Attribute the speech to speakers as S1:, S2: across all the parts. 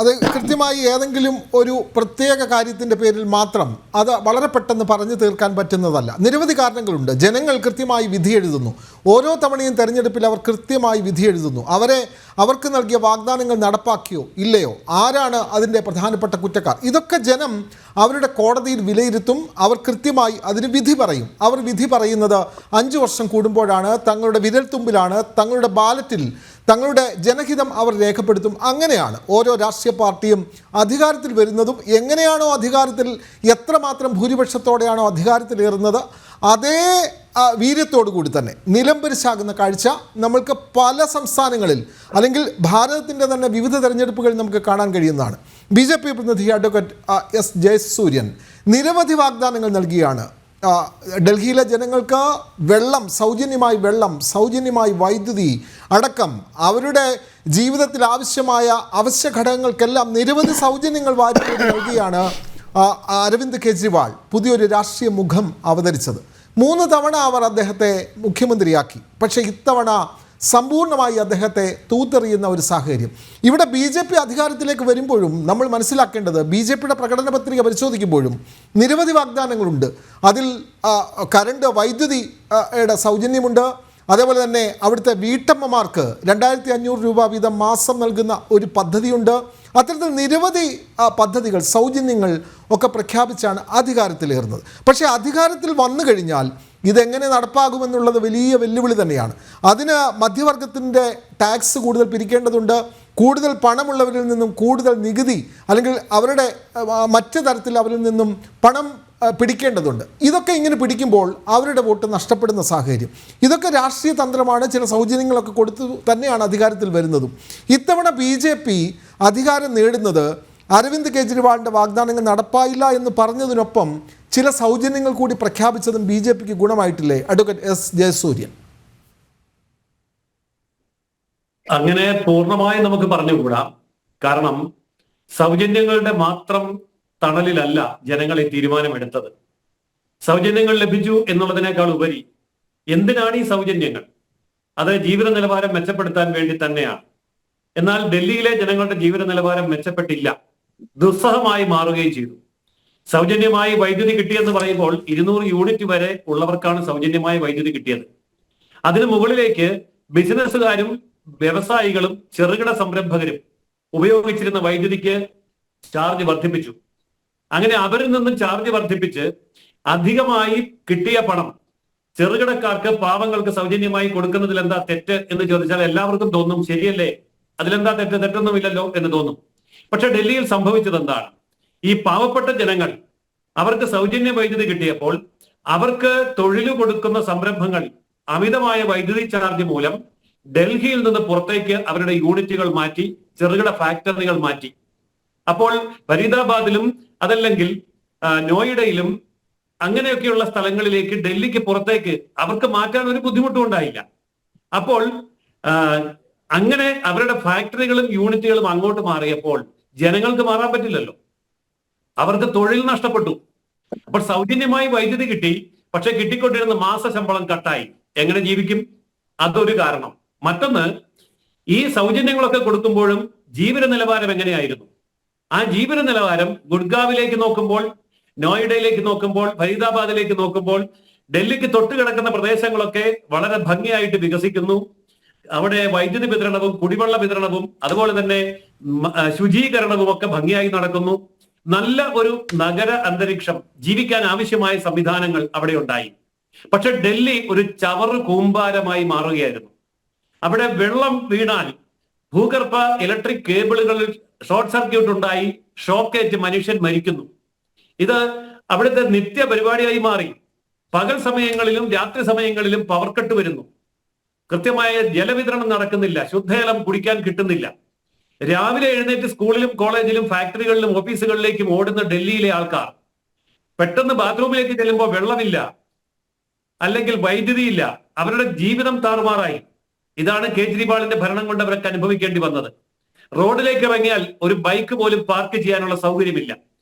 S1: അത് കൃത്യമായി ഏതെങ്കിലും ഒരു പ്രത്യേക കാര്യത്തിൻ്റെ പേരിൽ മാത്രം അത് വളരെ പെട്ടെന്ന് പറഞ്ഞു തീർക്കാൻ പറ്റുന്നതല്ല. നിരവധി കാരണങ്ങളുണ്ട്. ജനങ്ങൾ കൃത്യമായി വിധി എഴുതുന്നു. ഓരോ തവണയും തെരഞ്ഞെടുപ്പിൽ അവർ കൃത്യമായി വിധി എഴുതുന്നു. അവർക്ക് നൽകിയ വാഗ്ദാനങ്ങൾ നടപ്പാക്കിയോ ഇല്ലയോ, ആരാണ് അതിൻ്റെ പ്രധാനപ്പെട്ട കുറ്റക്കാർ, ഇതൊക്കെ ജനം അവരുടെ കോടതിയിൽ വിലയിരുത്തും. അവർ കൃത്യമായി അതിന് വിധി പറയും. അവർ വിധി പറയുന്നത് 5 വർഷം കൂടുമ്പോഴാണ്. തങ്ങളുടെ വിരൽത്തുമ്പിലാണ്, തങ്ങളുടെ ബാലറ്റിൽ തങ്ങളുടെ ജനഹിതം അവർ രേഖപ്പെടുത്തും. അങ്ങനെയാണ് ഓരോ രാഷ്ട്രീയ പാർട്ടിയും അധികാരത്തിൽ വരുന്നതും. എങ്ങനെയാണോ അധികാരത്തിൽ, എത്രമാത്രം ഭൂരിപക്ഷത്തോടെയാണോ അധികാരത്തിലേറുന്നത്, അതേ വീര്യത്തോടു കൂടി തന്നെ നിലംപരിശാകുന്ന കാഴ്ച നമ്മൾക്ക് പല സംസ്ഥാനങ്ങളിൽ അല്ലെങ്കിൽ ഭാരതത്തിൻ്റെ തന്നെ വിവിധ തെരഞ്ഞെടുപ്പുകളിൽ നമുക്ക് കാണാൻ കഴിയുന്നതാണ്. BJP പ്രതിനിധി അഡ്വക്കേറ്റ് എസ് ജയസൂര്യൻ നിരവധി വാഗ്ദാനങ്ങൾ നൽകിയാണ്. ഡൽഹിയിലെ ജനങ്ങൾക്ക് വെള്ളം, സൗജന്യമായി വൈദ്യുതി അടക്കം അവരുടെ ജീവിതത്തിൽ ആവശ്യമായ അവശ്യ ഘടകങ്ങൾക്കെല്ലാം നിരവധി സൗജന്യങ്ങൾ വാരി നൽകിയാണ് അരവിന്ദ് കെജ്രിവാൾ പുതിയൊരു രാഷ്ട്രീയ മുഖം അവതരിച്ചത്. 3 തവണ അവർ അദ്ദേഹത്തെ മുഖ്യമന്ത്രിയാക്കി. പക്ഷേ ഇത്തവണ സമ്പൂർണ്ണമായി അദ്ദേഹത്തെ തൂത്തെറിയുന്ന ഒരു സാഹചര്യം. ഇവിടെ BJP അധികാരത്തിലേക്ക് വരുമ്പോഴും നമ്മൾ മനസ്സിലാക്കേണ്ടത്, BJPയുടെ പ്രകടന പത്രിക പരിശോധിക്കുമ്പോഴും നിരവധി വാഗ്ദാനങ്ങളുണ്ട്. അതിൽ കറണ്ട്, വൈദ്യുതിയുടെ സൗജന്യമുണ്ട്. അതേപോലെ തന്നെ അവിടുത്തെ വീട്ടമ്മമാർക്ക് 2500 രൂപ വീതം മാസം നൽകുന്ന ഒരു പദ്ധതിയുണ്ട്. അത്തരത്തിൽ നിരവധി പദ്ധതികൾ, സൗജന്യങ്ങൾ ഒക്കെ പ്രഖ്യാപിച്ചാണ് അധികാരത്തിലേറുന്നത്. പക്ഷേ അധികാരത്തിൽ വന്നു കഴിഞ്ഞാൽ ഇതെങ്ങനെ നടപ്പാകുമെന്നുള്ളത് വലിയ വെല്ലുവിളി തന്നെയാണ്. അതിന് മധ്യവർഗത്തിൻ്റെ ടാക്സ് കൂടുതൽ പിരിക്കേണ്ടതുണ്ട്. കൂടുതൽ പണമുള്ളവരിൽ നിന്നും കൂടുതൽ നികുതി അല്ലെങ്കിൽ അവരുടെ മറ്റു തരത്തിൽ അവരിൽ നിന്നും പണം പിടിക്കേണ്ടതുണ്ട്. ഇതൊക്കെ ഇങ്ങനെ പിടിക്കുമ്പോൾ അവരുടെ വോട്ട് നഷ്ടപ്പെടുന്ന സാഹചര്യം. ഇതൊക്കെ രാഷ്ട്രീയ തന്ത്രമാണ്. ചില സൗജന്യങ്ങളൊക്കെ കൊടുത്തു തന്നെയാണ് അധികാരത്തിൽ വരുന്നതും. ഇത്തവണ BJP അധികാരം നേടുന്നത് അരവിന്ദ് കെജ്രിവാളിൻ്റെ വാഗ്ദാനങ്ങൾ നടപ്പായില്ല എന്ന് പറഞ്ഞതിനൊപ്പം ചില സൗജന്യങ്ങൾ കൂടി പ്രഖ്യാപിച്ചതും BJPക്ക് ഗുണമായിട്ടില്ലേ അഡ്വക്കേറ്റ് എസ് ജയസൂര്യൻ?
S2: അങ്ങനെ പൂർണ്ണമായി നമുക്ക് പറഞ്ഞുകൂടാ. കാരണം സൗജന്യങ്ങളുടെ മാത്രം തണലിലല്ല ജനങ്ങൾ ഈ തീരുമാനമെടുത്തത്. സൗജന്യങ്ങൾ ലഭിച്ചു എന്നുള്ളതിനേക്കാൾ ഉപരി എന്തിനാണ് ഈ സൗജന്യങ്ങൾ? അത് ജീവിത നിലവാരം മെച്ചപ്പെടുത്താൻ വേണ്ടി തന്നെയാണ്. എന്നാൽ ഡൽഹിയിലെ ജനങ്ങളുടെ ജീവിത നിലവാരം മെച്ചപ്പെട്ടില്ല, ദുസ്സഹമായി മാറുകയും ചെയ്തു. സൗജന്യമായി വൈദ്യുതി കിട്ടിയെന്ന് പറയുമ്പോൾ 200 യൂണിറ്റ് വരെ ഉള്ളവർക്കാണ് സൗജന്യമായി വൈദ്യുതി കിട്ടിയത്. അതിനു മുകളിലേക്ക് ബിസിനസ്സുകാരും വ്യവസായികളും ചെറുകിട സംരംഭകരും ഉപയോഗിച്ചിരുന്ന വൈദ്യുതിക്ക് ചാർജ് വർദ്ധിപ്പിച്ചു. അങ്ങനെ അവരിൽ നിന്നും ചാർജ് വർദ്ധിപ്പിച്ച് അധികമായി കിട്ടിയ പണം ചെറുകിടക്കാർക്ക്, പാവങ്ങൾക്ക് സൗജന്യമായി കൊടുക്കുന്നതിൽ എന്താ തെറ്റ് എന്ന് ചോദിച്ചാൽ എല്ലാവർക്കും തോന്നും ശരിയല്ലേ, അതിലെന്താ തെറ്റൊന്നുമില്ലല്ലോ എന്ന് തോന്നും. പക്ഷെ ഡൽഹിയിൽ സംഭവിച്ചത് എന്താണ്? ഈ പാവപ്പെട്ട ജനങ്ങൾ, അവർക്ക് സൗജന്യ വൈദ്യുതി കിട്ടിയപ്പോൾ അവർക്ക് തൊഴിൽ കൊടുക്കുന്ന സംരംഭങ്ങൾ അമിതമായ വൈദ്യുതി ചാർജ് മൂലം ഡൽഹിയിൽ നിന്ന് പുറത്തേക്ക് അവരുടെ യൂണിറ്റുകൾ മാറ്റി, ചെറുകിട ഫാക്ടറികൾ മാറ്റി. അപ്പോൾ ഫരീദാബാദിലും അതല്ലെങ്കിൽ നോയിഡയിലും അങ്ങനെയൊക്കെയുള്ള സ്ഥലങ്ങളിലേക്ക്, ഡൽഹിക്ക് പുറത്തേക്ക് അവർക്ക് മാറ്റാൻ ഒരു ബുദ്ധിമുട്ടും ഉണ്ടായില്ല. അപ്പോൾ അങ്ങനെ അവരുടെ ഫാക്ടറികളും യൂണിറ്റുകളും അങ്ങോട്ട് മാറിയപ്പോൾ ജനങ്ങൾക്ക് മാറാൻ പറ്റില്ലല്ലോ, അവർക്ക് തൊഴിൽ നഷ്ടപ്പെട്ടു. അപ്പോൾ സൗജന്യമായി വൈദ്യുതി കിട്ടി, പക്ഷെ കിട്ടിക്കൊണ്ടിരുന്ന മാസ ശമ്പളം കട്ടായി. എങ്ങനെ ജീവിക്കും? അതൊരു കാരണം. മറ്റൊന്ന്, ഈ സൗജന്യങ്ങളൊക്കെ കൊടുക്കുമ്പോഴും ജീവിത നിലവാരം എങ്ങനെയായിരുന്നു? ആ ജീവിത നിലവാരം ഗുഡ്ഗാവിലേക്ക് നോക്കുമ്പോൾ, നോയിഡയിലേക്ക് നോക്കുമ്പോൾ, ഫരീദാബാദിലേക്ക് നോക്കുമ്പോൾ ഡൽഹിക്ക് തൊട്ട് കിടക്കുന്ന പ്രദേശങ്ങളൊക്കെ വളരെ ഭംഗിയായിട്ട് വികസിക്കുന്നു. അവിടെ വൈദ്യുതി വിതരണവും കുടിവെള്ള വിതരണവും അതുപോലെ തന്നെ ശുചീകരണവും ഒക്കെ ഭംഗിയായി നടക്കുന്നു. നല്ല ഒരു നഗര അന്തരീക്ഷം, ജീവിക്കാൻ ആവശ്യമായ സംവിധാനങ്ങൾ അവിടെ ഉണ്ടായി. പക്ഷെ ഡൽഹി ഒരു ചവറ് കൂമ്പാരമായി മാറുകയായിരുന്നു. അവിടെ വെള്ളം വീണാൽ ഭൂഗർഭ ഇലക്ട്രിക് കേബിളുകളിൽ ഷോർട്ട് സർക്യൂട്ട് ഉണ്ടായി ഷോക്കേറ്റ് മനുഷ്യൻ മരിക്കുന്നു. ഇത് അവിടുത്തെ നിത്യ പരിപാടിയായി മാറി. പകൽ സമയങ്ങളിലും രാത്രി സമയങ്ങളിലും പവർ കട്ട് വരുന്നു. കൃത്യമായ ജലവിതരണം നടക്കുന്നില്ല, ശുദ്ധജലം കുടിക്കാൻ കിട്ടുന്നില്ല. രാവിലെ എഴുന്നേറ്റ് സ്കൂളിലും കോളേജിലും ഫാക്ടറികളിലും ഓഫീസുകളിലേക്കും ഓടുന്ന ഡൽഹിയിലെ ആൾക്കാർ പെട്ടെന്ന് ബാത്റൂമിലേക്ക് ചെല്ലുമ്പോൾ വെള്ളമില്ല, അല്ലെങ്കിൽ വൈദ്യുതിയില്ല. അവരുടെ ജീവിതം താറുമാറായി. ഇതാണ് കേജ്രിവാളിന്റെ ഭരണം കൊണ്ട് അവർക്ക് അനുഭവിക്കേണ്ടി വന്നത്. റോഡിലേക്ക് ഇറങ്ങിയാൽ ഒരു ബൈക്ക് പോലും പാർക്ക് ചെയ്യാനുള്ള സൗകര്യമില്ല.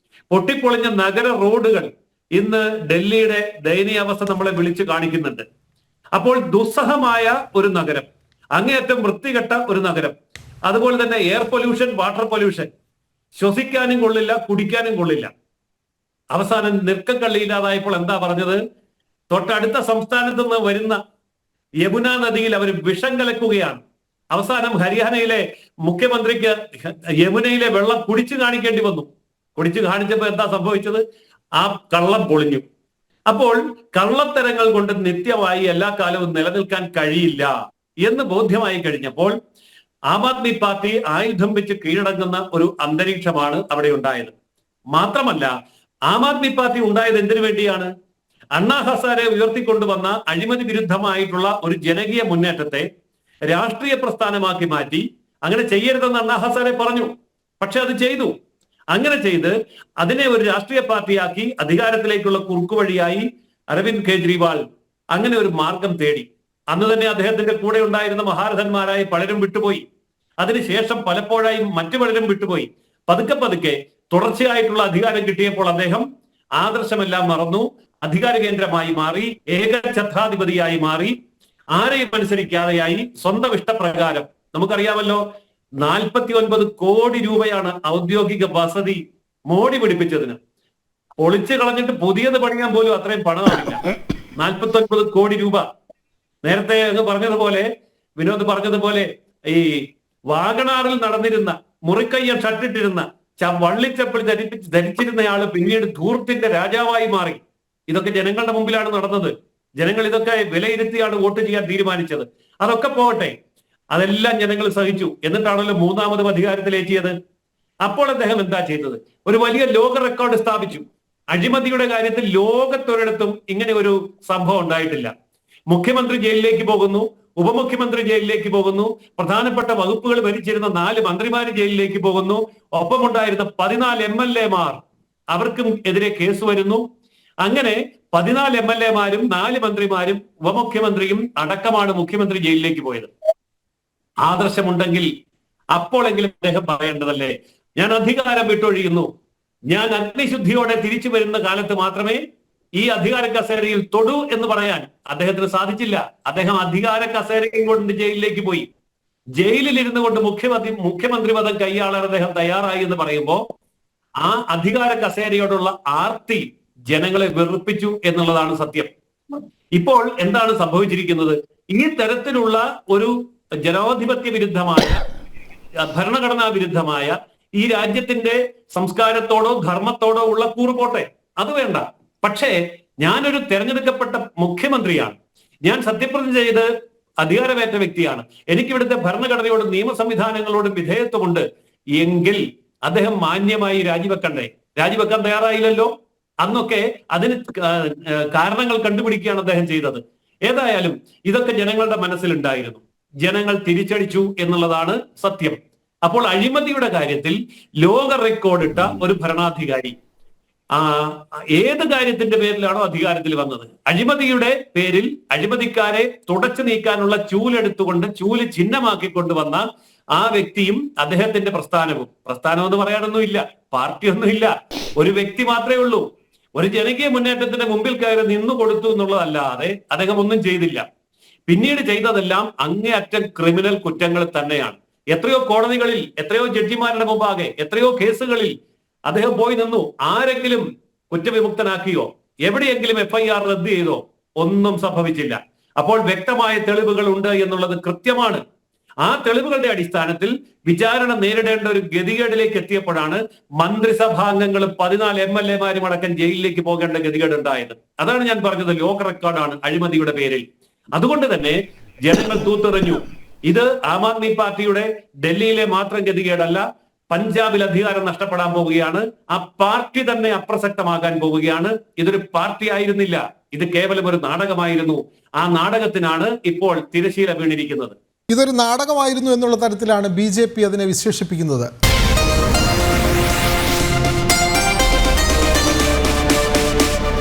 S2: പൊട്ടിപ്പൊളിഞ്ഞ നഗര റോഡുകൾ ഇന്ന് ഡൽഹിയുടെ ദയനീയാവസ്ഥ നമ്മളെ വിളിച്ചു കാണിക്കുന്നുണ്ട്. അപ്പോൾ ദുസ്സഹമായ ഒരു നഗരം, അങ്ങേയറ്റം വൃത്തികെട്ട ഒരു നഗരം, അതുപോലെ തന്നെ എയർ പൊല്യൂഷൻ, വാട്ടർ പൊല്യൂഷൻ, ശ്വസിക്കാനും കൊള്ളില്ല, കുടിക്കാനും കൊള്ളില്ല. അവസാനം നിർക്കക്കള്ളിയില്ലാതായപ്പോൾ എന്താ പറഞ്ഞത്? തൊട്ടടുത്ത സംസ്ഥാനത്ത് നിന്ന് വരുന്ന യമുന നദിയിൽ അവർ വിഷം കലക്കുകയാണ്. അവസാനം ഹരിയാനയിലെ മുഖ്യമന്ത്രിക്ക് യമുനയിലെ വെള്ളം കുടിച്ചു കാണിക്കേണ്ടി വന്നു. കുടിച്ചു കാണിച്ചപ്പോൾ എന്താ സംഭവിച്ചത്? ആ കള്ളം പൊളിഞ്ഞു. അപ്പോൾ കള്ളത്തരങ്ങൾ കൊണ്ട് നിത്യമായി എല്ലാ കാലവും നിലനിൽക്കാൻ കഴിയില്ല എന്ന് ബോധ്യമായി കഴിഞ്ഞപ്പോൾ ആം ആദ്മി പാർട്ടി ആയുധം വെച്ച് കീഴടങ്ങുന്ന ഒരു അന്തരീക്ഷമാണ് അവിടെ ഉണ്ടായത്. മാത്രമല്ല, ആം ആദ്മി പാർട്ടി ഉണ്ടായത് എന്തിനു വേണ്ടിയാണ്? അണ്ണാ ഹസാരെ ഉയർത്തിക്കൊണ്ടുവന്ന അഴിമതി വിരുദ്ധമായിട്ടുള്ള ഒരു ജനകീയ മുന്നേറ്റത്തെ രാഷ്ട്രീയ പ്രസ്ഥാനമാക്കി മാറ്റി. അങ്ങനെ ചെയ്യരുതെന്ന് അണ്ണാ ഹസാരെ പറഞ്ഞു, പക്ഷെ അത് ചെയ്തു. അങ്ങനെ ചെയ്ത് അതിനെ ഒരു രാഷ്ട്രീയ പാർട്ടിയാക്കി അധികാരത്തിലേക്കുള്ള കുറുക്കുവഴിയായി അരവിന്ദ് കെജ്രിവാൾ അങ്ങനെ ഒരു മാർഗം തേടി. അന്ന് തന്നെ അദ്ദേഹത്തിന്റെ കൂടെ ഉണ്ടായിരുന്ന മഹാരഥന്മാരായി പലരും വിട്ടുപോയി. അതിനുശേഷം പലപ്പോഴായി മറ്റു പലരും വിട്ടുപോയി. പതുക്കെ പതുക്കെ തുടർച്ചയായിട്ടുള്ള അധികാരം കിട്ടിയപ്പോൾ അദ്ദേഹം ആദർശമെല്ലാം മറന്നു, അധികാര കേന്ദ്രമായി മാറി, ഏകഛത്രാധിപതിയായി മാറി, ആരെയും അനുസരിക്കാതെയായി, സ്വന്തം ഇഷ്ടപ്രകാരം. നമുക്കറിയാമല്ലോ, 49 കോടി രൂപയാണ് ഔദ്യോഗിക വസതി മോടി പിടിപ്പിച്ചതിന്. ഒളിച്ചു കളഞ്ഞിട്ട് പുതിയത് പണിയാൻ പോലും അത്രയും പണമാവില്ല. 49 കോടി രൂപ. നേരത്തെ അങ്ങ് പറഞ്ഞതുപോലെ, വിനോദ് പറഞ്ഞതുപോലെ, ഈ വാഗണാറിൽ നടന്നിരുന്ന മുറിക്കയ്യ ഷട്ടിട്ടിരുന്ന വള്ളിച്ചപ്പിൾ ധരിച്ചിരുന്നയാള് പിന്നീട് ധൂർത്തിന്റെ രാജാവായി മാറി. ഇതൊക്കെ ജനങ്ങളുടെ മുമ്പിലാണ് നടന്നത്. ജനങ്ങൾ ഇതൊക്കെ വിലയിരുത്തിയാണ് വോട്ട് ചെയ്യാൻ തീരുമാനിച്ചത്. അതൊക്കെ പോകട്ടെ, അതെല്ലാം ജനങ്ങൾ സഹിച്ചു. എന്നിട്ടാണല്ലോ മൂന്നാമതും അധികാരത്തിലേറ്റിയത്. അപ്പോൾ അദ്ദേഹം എന്താ ചെയ്തത്? ഒരു വലിയ ലോക റെക്കോർഡ് സ്ഥാപിച്ചു. അഴിമതിയുടെ കാര്യത്തിൽ ലോകത്തൊരിടത്തും ഇങ്ങനെ ഒരു സംഭവം ഉണ്ടായിട്ടില്ല. മുഖ്യമന്ത്രി ജയിലിലേക്ക് പോകുന്നു, ഉപമുഖ്യമന്ത്രി ജയിലിലേക്ക് പോകുന്നു, പ്രധാനപ്പെട്ട വകുപ്പുകൾ ഭരിച്ചിരുന്ന 4 മന്ത്രിമാര് ജയിലിലേക്ക് പോകുന്നു, ഒപ്പമുണ്ടായിരുന്ന 14 MLA-മാർ അവർക്കും എതിരെ കേസ് വരുന്നു. അങ്ങനെ 14 MLA-മാരും 4 മന്ത്രിമാരും ഉപമുഖ്യമന്ത്രിയും അടക്കമാണ് മുഖ്യമന്ത്രി ജയിലിലേക്ക് പോയത്. ആദർശമുണ്ടെങ്കിൽ അപ്പോഴെങ്കിലും അദ്ദേഹം പറയേണ്ടതല്ലേ, ഞാൻ അധികാരം വിട്ടൊഴിയുന്നു, ഞാൻ അഗ്നിശുദ്ധിയോടെ തിരിച്ചു വരുന്ന കാലത്ത് മാത്രമേ ഈ അധികാര കസേരയിൽ തൊടൂ എന്ന് പറയാൻ അദ്ദേഹത്തിന് സാധിച്ചില്ല. അദ്ദേഹം അധികാര കസേരയും കൊണ്ട് ജയിലിലേക്ക് പോയി. ജയിലിൽ ഇരുന്നു കൊണ്ട് മുഖ്യമന്ത്രി പദം കൈയാളാൻ അദ്ദേഹം തയ്യാറായി എന്ന് പറയുമ്പോൾ ആ അധികാര കസേരയോടുള്ള ആർത്തി ജനങ്ങളെ വെറുപ്പിച്ചു എന്നുള്ളതാണ് സത്യം. ഇപ്പോൾ എന്താണ് സംഭവിച്ചിരിക്കുന്നത്? ഈ തരത്തിലുള്ള ഒരു ജനാധിപത്യ വിരുദ്ധമായ, ഭരണഘടനാ വിരുദ്ധമായ, ഈ രാജ്യത്തിന്റെ സംസ്കാരത്തോടോ ധർമ്മത്തോടോ ഉള്ള കൂറുപോട്ടെ, അത് വേണ്ട. പക്ഷേ ഞാനൊരു തെരഞ്ഞെടുക്കപ്പെട്ട മുഖ്യമന്ത്രിയാണ്, ഞാൻ സത്യപ്രതിജ്ഞ ചെയ്ത് അധികാരമേറ്റ വ്യക്തിയാണ്, എനിക്കിവിടുത്തെ ഭരണഘടനയോടും നിയമ സംവിധാനങ്ങളോടും വിധേയത്വമുണ്ട് എങ്കിൽ അദ്ദേഹം മാന്യമായി രാജിവെക്കണ്ടേ? രാജിവെക്കാൻ തയ്യാറായില്ലല്ലോ. അന്നൊക്കെ അതിന് കാരണങ്ങൾ കണ്ടുപിടിക്കുകയാണ് അദ്ദേഹം ചെയ്തത്. ഏതായാലും ഇതൊക്കെ ജനങ്ങളുടെ മനസ്സിലുണ്ടായിരുന്നു, ജനങ്ങൾ തിരിച്ചടിച്ചു എന്നുള്ളതാണ് സത്യം. അപ്പോൾ അഴിമതിയുടെ കാര്യത്തിൽ ലോക റെക്കോർഡിട്ട ഒരു ഭരണാധികാരി ഏത് കാര്യത്തിന്റെ പേരിലാണോ അധികാരത്തിൽ വന്നത്, അഴിമതിയുടെ പേരിൽ അഴിമതിക്കാരെ തുടച്ചു നീക്കാനുള്ള ചൂലെടുത്തുകൊണ്ട് ചൂല് ചിഹ്നമാക്കിക്കൊണ്ടുവന്ന ആ വ്യക്തിയും അദ്ദേഹത്തിന്റെ പ്രസ്ഥാനം എന്ന് പറയാനൊന്നുമില്ല, പാർട്ടിയൊന്നുമില്ല, ഒരു വ്യക്തി മാത്രമേ ഉള്ളൂ. ഒരു ജനകീയ മുന്നേറ്റത്തിന്റെ മുമ്പിൽ കയറി നിന്നു കൊടുത്തു എന്നുള്ളതല്ലാതെ അദ്ദേഹം ഒന്നും ചെയ്തില്ല. പിന്നീട് ചെയ്തതെല്ലാം അങ്ങേയറ്റം ക്രിമിനൽ കുറ്റങ്ങൾ തന്നെയാണ്. എത്രയോ കോടതികളിൽ, എത്രയോ ജഡ്ജിമാരുടെ മുമ്പാകെ, എത്രയോ കേസുകളിൽ അദ്ദേഹം പോയി നിന്നു. ആരെങ്കിലും കുറ്റവിമുക്തനാക്കിയോ? എവിടെയെങ്കിലും FIR റദ്ദ് ചെയ്തോ? ഒന്നും സംഭവിച്ചില്ല. അപ്പോൾ വ്യക്തമായ തെളിവുകൾ ഉണ്ട് എന്നുള്ളത് കൃത്യമാണ്. ആ തെളിവുകളുടെ അടിസ്ഥാനത്തിൽ വിചാരണ നേരിടേണ്ട ഒരു ഗതികേടിലേക്ക് എത്തിയപ്പോഴാണ് മന്ത്രിസഭാംഗങ്ങളും 14 MLA-മാരും അടക്കം ജയിലിലേക്ക് പോകേണ്ട ഗതികേട് ഉണ്ടായത്. അതാണ് ഞാൻ പറഞ്ഞത്, ലോക റെക്കോർഡാണ് അഴിമതിയുടെ പേരിൽ. അതുകൊണ്ട് തന്നെ ജനങ്ങൾ തൂത്തെറിഞ്ഞു. ഇത് ആം ആദ്മി പാർട്ടിയുടെ ഡൽഹിയിലെ മാത്രം ഗതികേടല്ല, പഞ്ചാബിൽ അധികാരം നഷ്ടപ്പെടാൻ പോവുകയാണ്. ആ പാർട്ടി തന്നെ അപ്രസക്തമാകാൻ പോവുകയാണ്. ഇതൊരു പാർട്ടി ആയിരുന്നില്ല, ഇത് കേവലം ഒരു നാടകമായിരുന്നു. ആ നാടകത്തിനാണ് ഇപ്പോൾ തിരശീല വീണിരിക്കുന്നത്.
S1: ഇതൊരു നാടകമായിരുന്നു എന്നുള്ള തരത്തിലാണ് BJP അതിനെ വിശേഷിപ്പിക്കുന്നത്.